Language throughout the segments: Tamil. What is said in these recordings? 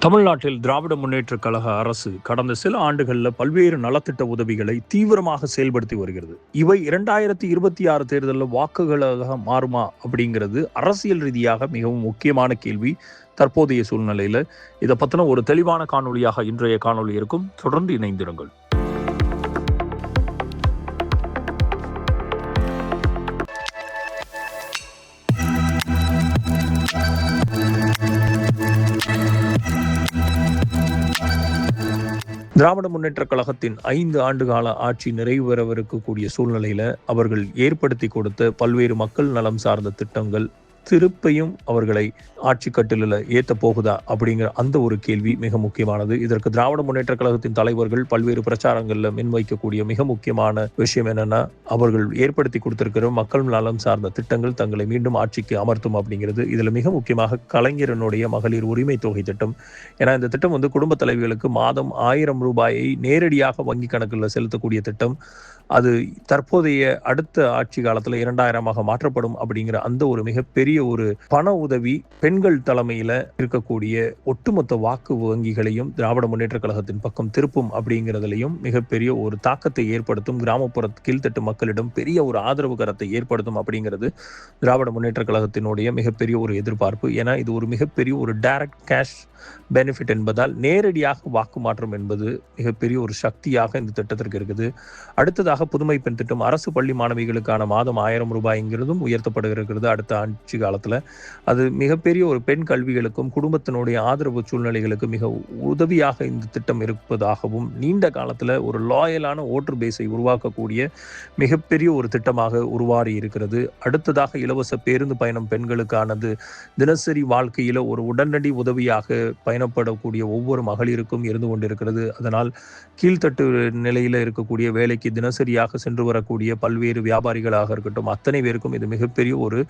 தமிழ்நாட்டில் திராவிட முன்னேற்றக் கழக அரசு கடந்த சில ஆண்டுகளில் பல்வேறு நலத்திட்ட உதவிகளை தீவிரமாக செயல்படுத்தி வருகிறது. இவை 2026 தேர்தலில் வாக்குகளாக மாறுமா அப்படிங்கிறது அரசியல் ரீதியாக மிகவும் முக்கியமான கேள்வி. தற்போதைய சூழ்நிலையில் இதை பற்றின ஒரு தெளிவான காணொலியாக இன்றைய காணொலி இருக்கும். தொடர்ந்து இணைந்திருங்கள். திராவிட முன்னேற்ற கழகத்தின் 5 ஆண்டு கால ஆட்சி நிறைவு பெறவிருக்கக்கூடிய சூழ்நிலையில அவர்கள் ஏற்படுத்தி கொடுத்த பல்வேறு மக்கள் நலம் சார்ந்த திட்டங்கள் திருப்பியும் அவர்களை ஆட்சி கட்டிலில் ஏற்ற போகுதா அப்படிங்கிற அந்த ஒரு கேள்வி மிக முக்கியமானது. இதற்கு திராவிட முன்னேற்ற கழகத்தின் தலைவர்கள் பல்வேறு பிரச்சாரங்களில் முன்வைக்கக்கூடிய மிக முக்கியமான விஷயம் என்னன்னா, அவர்கள் ஏற்படுத்தி கொடுத்திருக்கிற மக்கள் நலம் சார்ந்த திட்டங்கள் தங்களை மீண்டும் ஆட்சிக்கு அமர்த்தும் அப்படிங்கிறது. இதுல மிக முக்கியமாக கலைஞரனுடைய மகளிர் உரிமை தொகை திட்டம். ஏன்னா இந்த திட்டம் குடும்ப தலைவிகளுக்கு மாதம் 1000 ரூபாயை நேரடியாக வங்கி கணக்கில் செலுத்தக்கூடிய திட்டம். அது தற்போதைய அடுத்த ஆட்சி காலத்துல 2000 மாற்றப்படும் அப்படிங்கிற அந்த ஒரு மிகப்பெரிய ஒரு பண உதவி பெண்கள் தலைமையில இருக்கக்கூடிய ஒட்டுமொத்த வாக்கு வங்கிகளையும் திராவிட முன்னேற்ற கழகத்தின் பக்கம் திருப்பும் அப்படிங்கிறதுலையும் மிகப்பெரிய ஒரு தாக்கத்தை ஏற்படுத்தும். கிராமப்புற கீழ்த்தட்டு மக்களிடம் பெரிய ஒரு ஆதரவு கரத்தை ஏற்படுத்தும் அப்படிங்கிறது திராவிட முன்னேற்ற கழகத்தினுடைய மிகப்பெரிய ஒரு எதிர்பார்ப்பு. ஏன்னா இது ஒரு மிகப்பெரிய ஒரு டைரக்ட் கேஷ் பெனிஃபிட் என்பதால் நேரடியாக வாக்கு மாற்றம் என்பது மிகப்பெரிய ஒரு சக்தியாக இந்த திட்டத்திற்கு இருக்குது. அடுத்ததாக புதுமை பெண் திட்டம். அரசு பள்ளி மாணவிகளுக்கான மாதம் 1000 ரூபாய்ங்கிறதும் உயர்த்தப்படுகிறது அடுத்த ஆட்சி காலத்துல. அது மிகப்பெரிய ஒரு பெண் கல்விகளுக்கும் குடும்பத்தினுடைய ஆதரவு சூழ்நிலைகளுக்கு மிக உதவியாக இந்த திட்டம் இருப்பதாகவும் நீண்ட காலத்துல ஒரு லாயலான ஓட்டர் பேஸை உருவாக்கக்கூடிய மிகப்பெரிய ஒரு திட்டமாக உருவாகி இருக்கிறது. அடுத்ததாக இலவச பேருந்து பயணம் பெண்களுக்கானது. தினசரி வாழ்க்கையில ஒரு உடனடி உதவியாக பயணப்படக்கூடிய ஒவ்வொரு மகளிருக்கும் இருந்து கொண்டிருக்கிறது. அதனால் கீழ்த்தட்டு நிலையில இருக்கக்கூடிய வேலைக்கு தினசரியாக சென்று வரக்கூடிய பல்வேறு வியாபாரிகளாக இருக்கட்டும், அத்தனை பேருக்கும் இது மிகப்பெரிய ஒரு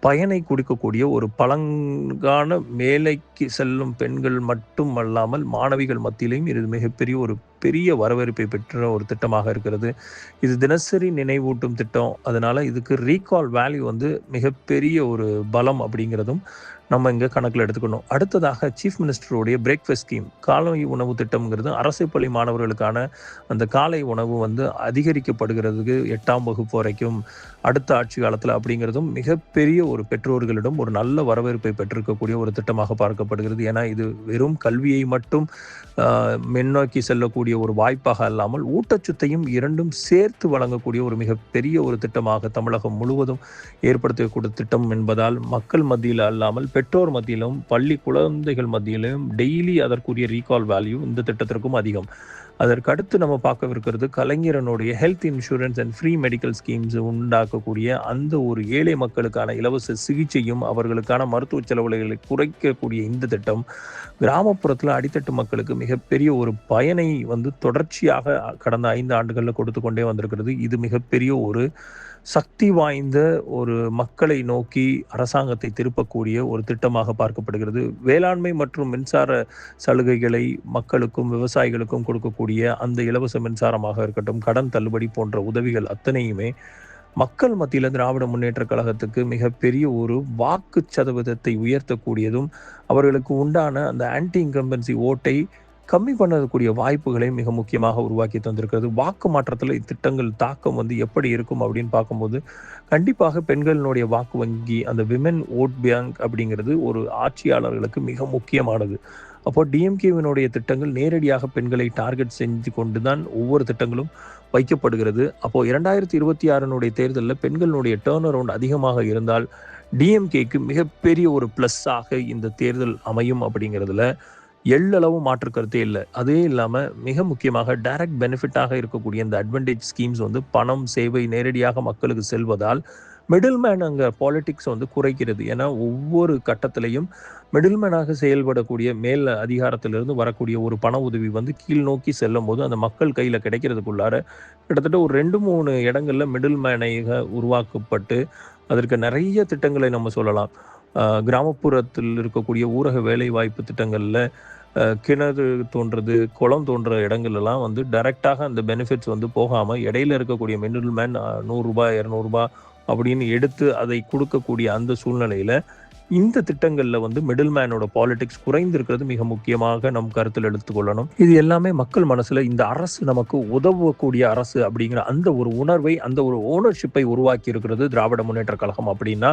பயனை கொடுக்கக்கூடிய ஒரு பலங்கான வேலைக்கு செல்லும் பெண்கள் மட்டுமல்லாமல் மாணவிகள் மத்தியிலையும் இது மிகப்பெரிய ஒரு பெரிய வரவேற்பை பெற்ற ஒரு திட்டமாக இருக்கிறது. இது தினசரி நினைவூட்டும் திட்டம். அதனால இதுக்கு ரீகால் வேல்யூ மிகப்பெரிய ஒரு பலம் அப்படிங்கிறதும் நம்ம இங்கே கணக்கில் எடுத்துக்கணும். அடுத்ததாக சீஃப் மினிஸ்டருடைய பிரேக்ஃபாஸ்ட் ஸ்கீம், காலை உணவு திட்டம்ங்கிறது அரசு பள்ளி மாணவர்களுக்கான அந்த காலை உணவு அதிகரிக்கப்படுகிறதுக்கு 8ஆம் வகுப்பு வரைக்கும் அடுத்த ஆட்சி காலத்தில் அப்படிங்கிறதும் மிகப்பெரிய ஒரு பெற்றோர்களிடம் ஒரு நல்ல வரவேற்பை பெற்றிருக்கக்கூடிய ஒரு திட்டமாக பார்க்கப்படுகிறது. ஏன்னா இது வெறும் கல்வியை மட்டும் முன்னோக்கி செல்லக்கூடிய ஒரு வாய்ப்பாக அல்லாமல் ஊட்டச்சத்தையும் இரண்டும் சேர்த்து வழங்கக்கூடிய ஒரு மிகப்பெரிய ஒரு திட்டமாக தமிழகம் முழுவதும் ஏற்படுத்தக்கூடிய திட்டம் என்பதால் மக்கள் மத்தியில் அல்லாமல் பெற்றோர் மத்தியிலும் பள்ளி குழந்தைகள் மத்தியிலும் டெய்லி அதற்குரிய ரீகால் வேல்யூ இந்த திட்டத்திற்கும் அதிகம். அதற்கு அடுத்து நம்ம பார்க்கவிருக்கிறது கலைஞரனுடைய health insurance and free medical schemes உண்டாக்கக்கூடிய அந்த ஒரு ஏழை மக்களுக்கான இலவச சிகிச்சையும் அவர்களுக்கான மருத்துவ செலவுகளை குறைக்கக்கூடிய இந்த திட்டம் கிராமப்புறத்தில் அடித்தட்டு மக்களுக்கு மிகப்பெரிய ஒரு பயனை தொடர்ச்சியாக கடந்த 5 ஆண்டுகளில் கொடுத்து கொண்டே வந்திருக்கிறது. இது மிகப்பெரிய ஒரு சக்தி வாய்ந்த ஒரு மக்களை நோக்கி அரசாங்கத்தை திருப்பக்கூடிய ஒரு திட்டமாக பார்க்கப்படுகிறது. வேளாண்மை மற்றும் மின்சார சலுகைகளை மக்களுக்கும் விவசாயிகளுக்கும் கொடுக்கக்கூடிய அந்த இலவச மின்சாரமாக இருக்கட்டும், கடன் தள்ளுபடி போன்ற உதவிகள் அத்தனையுமே மக்கள் மத்தியில் திராவிட முன்னேற்ற கழகத்துக்கு மிகப்பெரிய ஒரு வாக்கு சதவீதத்தை உயர்த்தக்கூடியதும் அவர்களுக்கு உண்டான அந்த ஆன்டி இன்கம்பன்சி ஓட்டை கம்மி பண்ணக்கூடிய வாய்ப்புகளை மிக முக்கியமாக உருவாக்கி தந்திருக்கிறது. வாக்கு மாற்றத்தில் இத்திட்டங்கள் தாக்கம் எப்படி இருக்கும் அப்படின்னு பார்க்கும்போது கண்டிப்பாக பெண்களினுடைய வாக்கு வங்கி, அந்த விமென் ஓட் பேங்க் அப்படிங்கிறது ஒரு ஆட்சியாளர்களுக்கு மிக முக்கியமானது. அப்போ டிஎம்கேவினுடைய திட்டங்கள் நேரடியாக பெண்களை டார்கெட் செஞ்சு கொண்டு தான் ஒவ்வொரு திட்டங்களும் வைக்கப்படுகிறது. அப்போ 2026 தேர்தலில் பெண்களுடைய டேர்ன் அரவுண்ட் அதிகமாக இருந்தால் டிஎம்கேக்கு மிகப்பெரிய ஒரு பிளஸ்ஸாக இந்த தேர்தல் அமையும் அப்படிங்கிறதுல எள்ளளவு மாற்று கருத்தே இல்லை. அதே இல்லாமல் மிக முக்கியமாக டைரக்ட் பெனிஃபிட்டாக இருக்கக்கூடிய இந்த அட்வான்டேஜ் ஸ்கீம்ஸ் பணம் சேவை நேரடியாக மக்களுக்கு செல்வதால் மிடில் மேன் அங்கே பாலிட்டிக்ஸ் குறைக்கிறது. ஏன்னா ஒவ்வொரு கட்டத்திலையும் மிடில் மேனாக செயல்படக்கூடிய மேல் அதிகாரத்திலிருந்து வரக்கூடிய ஒரு பண உதவி கீழ் நோக்கி செல்லும் போது அந்த மக்கள் கையில் கிடைக்கிறதுக்குள்ளார கிட்டத்தட்ட ஒரு 2-3 இடங்களில் மிடில் மேனாக உருவாக்கப்பட்டு அதற்கு நிறைய திட்டங்களை நம்ம சொல்லலாம். கிராமப்புறத்தில் இருக்கக்கூடிய ஊரக வேலை வாய்ப்பு திட்டங்களில் கிணறு தோன்றது, குளம் தோன்ற இடங்கள்லாம் டைரெக்டாக அந்த பெனிஃபிட்ஸ் போகாமல் இடையில இருக்கக்கூடிய மிடில் மேன் 100 ரூபாய் 200 ரூபாய் அப்படின்னு எடுத்து அதை கொடுக்கக்கூடிய அந்த சூழ்நிலையில் இந்த திட்டங்கள்ல மிடில் மேனோட பாலிடிக்ஸ் குறைந்திருக்கிறது மிக முக்கியமாக நம் கருத்தில் எடுத்துக்கொள்ளணும். இது எல்லாமே மக்கள் மனசுல இந்த அரசு நமக்கு உதவக்கூடிய அரசு அப்படிங்கிற அந்த ஒரு உணர்வை, அந்த ஒரு ஓனர்ஷிப்பை உருவாக்கி இருக்கிறது திராவிட முன்னேற்ற கழகம் அப்படின்னா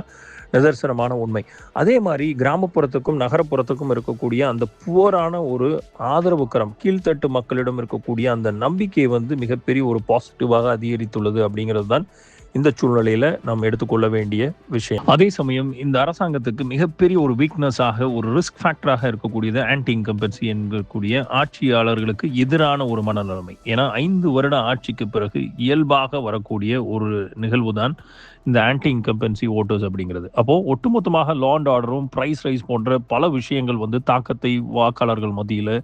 நிதர்சனமான உண்மை. அதே மாதிரி கிராமப்புறத்துக்கும் நகரப்புறத்துக்கும் இருக்கக்கூடிய அந்த புவரான ஒரு ஆதரவு கரம், கீழ்த்தட்டு மக்களிடம் இருக்கக்கூடிய அந்த நம்பிக்கை மிகப்பெரிய ஒரு பாசிட்டிவாக அதிகரித்துள்ளது அப்படிங்கிறது தான் இந்த சூழ்நிலையில நாம் எடுத்துக்கொள்ள வேண்டிய விஷயம். அதே சமயம் இந்த அரசாங்கத்துக்கு மிகப்பெரிய ஒரு வீக்னஸாக, ஒரு ரிஸ்க் ஃபேக்டராக இருக்கக்கூடியது ஆன்டி இன்கம்பன்சி என்கக்கூடிய ஆட்சியாளர்களுக்கு எதிரான ஒரு மனநிலைமை. ஏன்னா 5 வருட ஆட்சிக்கு பிறகு இயல்பாக வரக்கூடிய ஒரு நிகழ்வு தான் இந்த ஆன்டி இன்கம்பன்சி ஓட்டர்ஸ் அப்படிங்கிறது. அப்போ ஒட்டுமொத்தமாக லா அண்ட் ஆர்டரும், பிரைஸ் ரைஸ் போன்ற பல விஷயங்கள் தாக்கத்தை வாக்காளர்கள் மத்தியில்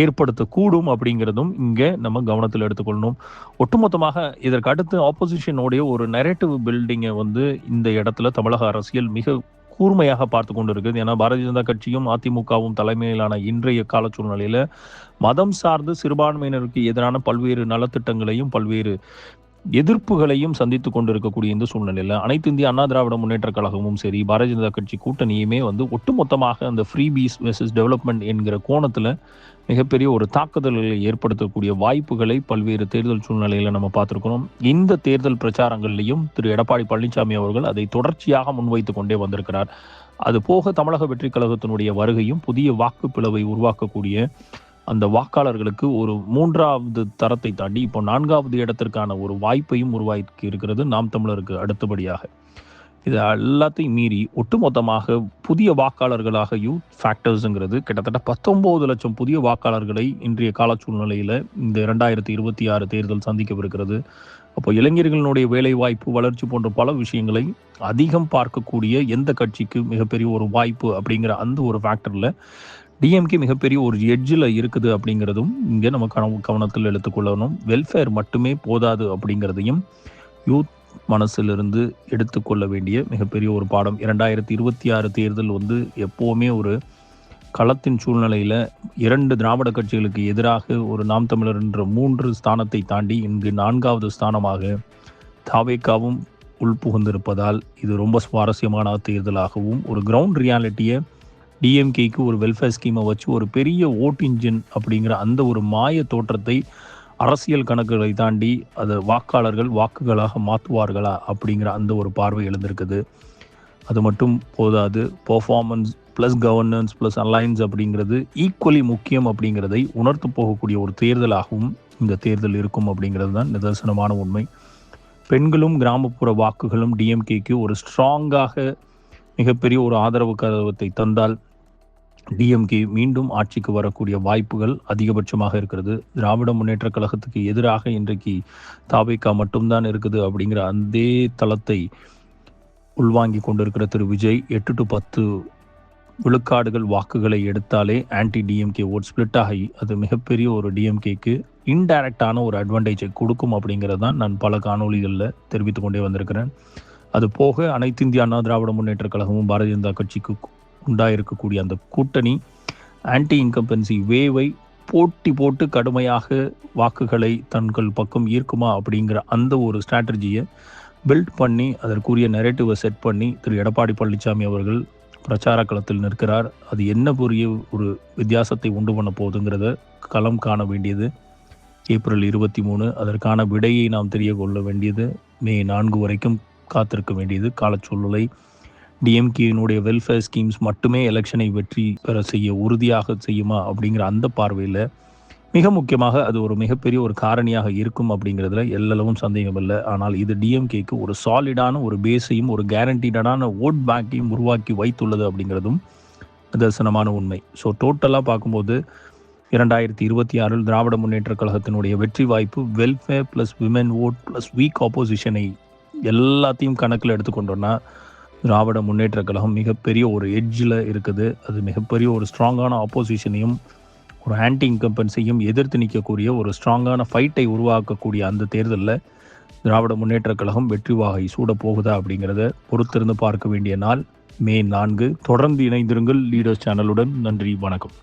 ஏற்படுத்தக்கூடும் அப்படிங்கிறதும் இங்கே நம்ம கவனத்தில் எடுத்துக்கொள்ளணும். ஒட்டுமொத்தமாக இதற்கு அடுத்து ஆப்போசிஷனுடைய ஒரு நரேட்டிவ் பில்டிங்கை இந்த இடத்துல தமிழக அரசியல் மிக கூர்மையாக பார்த்து கொண்டு இருக்குது. ஏன்னா பாரதிய ஜனதா கட்சியும் அதிமுகவும் தலைமையிலான இன்றைய கால சூழ்நிலையில் மதம் சார்ந்து சிறுபான்மையினருக்கு எதிரான பல்வேறு நலத்திட்டங்களையும் பல்வேறு எதிர்ப்புகளையும் சந்தித்து கொண்டிருக்கக்கூடிய இந்த சூழ்நிலையில் அனைத்து இந்திய அண்ணா திராவிட முன்னேற்ற கழகமும் சரி, பாரதிய ஜனதா கட்சி கூட்டணியுமே ஒட்டுமொத்தமாக அந்த ஃப்ரீ பீஸ் வெர்சஸ் டெவலப்மெண்ட் என்கிற கோணத்தில் மிகப்பெரிய ஒரு தாக்குதல்களை ஏற்படுத்தக்கூடிய வாய்ப்புகளை பல்வேறு தேர்தல் சூழ்நிலையில் நம்ம பார்த்துருக்கிறோம். இந்த தேர்தல் பிரச்சாரங்கள்லையும் திரு எடப்பாடி பழனிசாமி அவர்கள் அதை தொடர்ச்சியாக முன்வைத்து கொண்டே வந்திருக்கிறார். அது போக தமிழக வெற்றி கழகத்தினுடைய வருகையும் புதிய வாக்கு பிளவை உருவாக்கக்கூடிய அந்த வாக்காளர்களுக்கு ஒரு 3வது தரத்தை தாண்டி இப்போ 4வது இடத்திற்கான ஒரு வாய்ப்பையும் உருவாக்கி இருக்கிறது நாம் தமிழருக்கு அடுத்தபடியாக. இது எல்லாத்தையும் மீறி ஒட்டுமொத்தமாக புதிய வாக்காளர்களாக யூத் ஃபேக்டர்ஸுங்கிறது கிட்டத்தட்ட 19 லட்சம் புதிய வாக்காளர்களை இன்றைய கால சூழ்நிலையில் இந்த 2026 தேர்தல் சந்திக்கவிருக்கிறது. அப்போ இளைஞர்களினுடைய வேலைவாய்ப்பு, வளர்ச்சி போன்ற பல விஷயங்களை அதிகம் பார்க்கக்கூடிய எந்த கட்சிக்கு மிகப்பெரிய ஒரு வாய்ப்பு அப்படிங்கிற அந்த ஒரு ஃபேக்டரில் டிஎம்கே மிகப்பெரிய ஒரு எட்ஜில் இருக்குது அப்படிங்கிறதும் இங்கே நம்ம கவனத்தில் எடுத்துக்கொள்ளணும். வெல்ஃபேர் மட்டுமே போதாது அப்படிங்கிறதையும் யூத் மனசிலிருந்து எடுத்துக்கொள்ள வேண்டிய மிகப்பெரிய ஒரு பாடம். 2026 தேர்தல் எப்போவுமே ஒரு களத்தின் சூழ்நிலையில் 2 திராவிட கட்சிகளுக்கு எதிராக ஒரு நாம் தமிழர் என்ற 3 ஸ்தானத்தை தாண்டி இங்கு 4வது ஸ்தானமாக தாவேக்காவும் உள்புகுந்திருப்பதால் இது ரொம்ப சுவாரஸ்யமான தேர்தலாகவும், ஒரு கிரவுண்ட் ரியாலிட்டியை டிஎம்கேக்கு ஒரு வெல்ஃபேர் ஸ்கீமை வச்சு ஒரு பெரிய ஓட் இன்ஜின் அப்படிங்கிற அந்த ஒரு மாய தோற்றத்தை அரசியல் கணக்குகளை தாண்டி அதை வாக்காளர்கள் வாக்குகளாக மாற்றுவார்களா அப்படிங்கிற அந்த ஒரு பார்வை எழுந்திருக்குது. அது மட்டும் போதாது, performance plus governance plus alliance அப்படிங்கிறது ஈக்குவலி முக்கியம் அப்படிங்கிறதை உணர்த்து போகக்கூடிய ஒரு தேர்தலாகவும் இந்த தேர்தல் இருக்கும் அப்படிங்கிறது தான் நிதர்சனமான உண்மை. பெண்களும் கிராமப்புற வாக்குகளும் டிஎம்கேக்கு ஒரு ஸ்ட்ராங்காக மிகப்பெரிய ஒரு ஆதரவு கதவத்தை தந்தால் டிஎம்கே மீண்டும் ஆட்சிக்கு வரக்கூடிய வாய்ப்புகள் அதிகபட்சமாக இருக்கிறது. திராவிட முன்னேற்ற கழகத்துக்கு எதிராக இன்றைக்கு தாவேகா மட்டும்தான் இருக்குது அப்படிங்கிற அந்த தளத்தை உள்வாங்கி கொண்டிருக்கிற திரு விஜய் 8 to 10 விழுக்காடுகள் வாக்குகளை எடுத்தாலே ஆன்டி டிஎம்கே ஓட் ஸ்பிளிட் ஆகி அது மிகப்பெரிய ஒரு டிஎம்கேக்கு இன்டைரக்டான ஒரு அட்வான்டேஜை கொடுக்கும் அப்படிங்கிறது தான் நான் பல காணொலிகளில் தெரிவித்து கொண்டே வந்திருக்கிறேன். அது போக அனைத்து இந்திய அண்ணா திராவிட முன்னேற்ற கழகமும் பாரதிய ஜனதா கட்சிக்கு உண்டாயிருக்கக்கூடிய அந்த கூட்டணி ஆன்டி இன்கம்பன்சி வேவை போட்டி போட்டு கடுமையாக வாக்குகளை தங்கள் பக்கம் ஈர்க்குமா அப்படிங்கிற அந்த ஒரு ஸ்ட்ராட்டஜியை பில்ட் பண்ணி அதற்குரிய நரேட்டிவை செட் பண்ணி திரு எடப்பாடி பழனிசாமி அவர்கள் பிரச்சார களத்தில் நிற்கிறார். அது என்ன பெரிய ஒரு வித்தியாசத்தை உண்டு பண்ண போகுதுங்கிறத களம் காண வேண்டியது ஏப்ரல் 23. அதற்கான விடையை நாம் தெரிய கொள்ள வேண்டியது மே 4 வரைக்கும் காத்திருக்க வேண்டியது காலச்சூழ்நிலை. டிஎம்கேனுடைய வெல்ஃபேர் ஸ்கீம்ஸ் மட்டுமே எலெக்ஷனை வெற்றி பெற செய்ய உறுதியாக செய்யுமா அப்படிங்கிற அந்த பார்வையில் மிக முக்கியமாக அது ஒரு மிகப்பெரிய ஒரு காரணியாக இருக்கும் அப்படிங்கிறதுல எல்லளவும் சந்தேகம் இல்லை. ஆனால் இது டிஎம்கேக்கு ஒரு சாலிடான ஒரு பேஸையும் ஒரு கேரண்டீடான ஓட் பேங்கையும் உருவாக்கி வைத்துள்ளது அப்படிங்கிறதும் நிதர்சனமான உண்மை. ஸோ டோட்டலாக பார்க்கும்போது 2026 திராவிட முன்னேற்ற கழகத்தினுடைய வெற்றி வாய்ப்பு welfare plus women vote plus weak ஆப்போசிஷனை எல்லாத்தையும் கணக்கில் எடுத்துக்கொண்டோன்னா திராவிட முன்னேற்ற கழகம் மிகப்பெரிய ஒரு எட்ஜில் இருக்குது. அது மிகப்பெரிய ஒரு ஸ்ட்ராங்கான ஆப்போசிஷனையும் ஒரு ஆன்டி இன்கம்பன்ஸையும் எதிர்த்து நிற்கக்கூடிய ஒரு ஸ்ட்ராங்கான ஃபைட்டை உருவாக்கக்கூடிய அந்த தேர்தலில் திராவிட முன்னேற்ற கழகம் வெற்றி வாகை சூட போகுதா அப்படிங்கிறத பொறுத்திருந்து பார்க்க வேண்டிய நாள் மே 4. தொடர்ந்து இணைந்திருங்கள் லீடர்ஸ் சேனலுடன். நன்றி, வணக்கம்.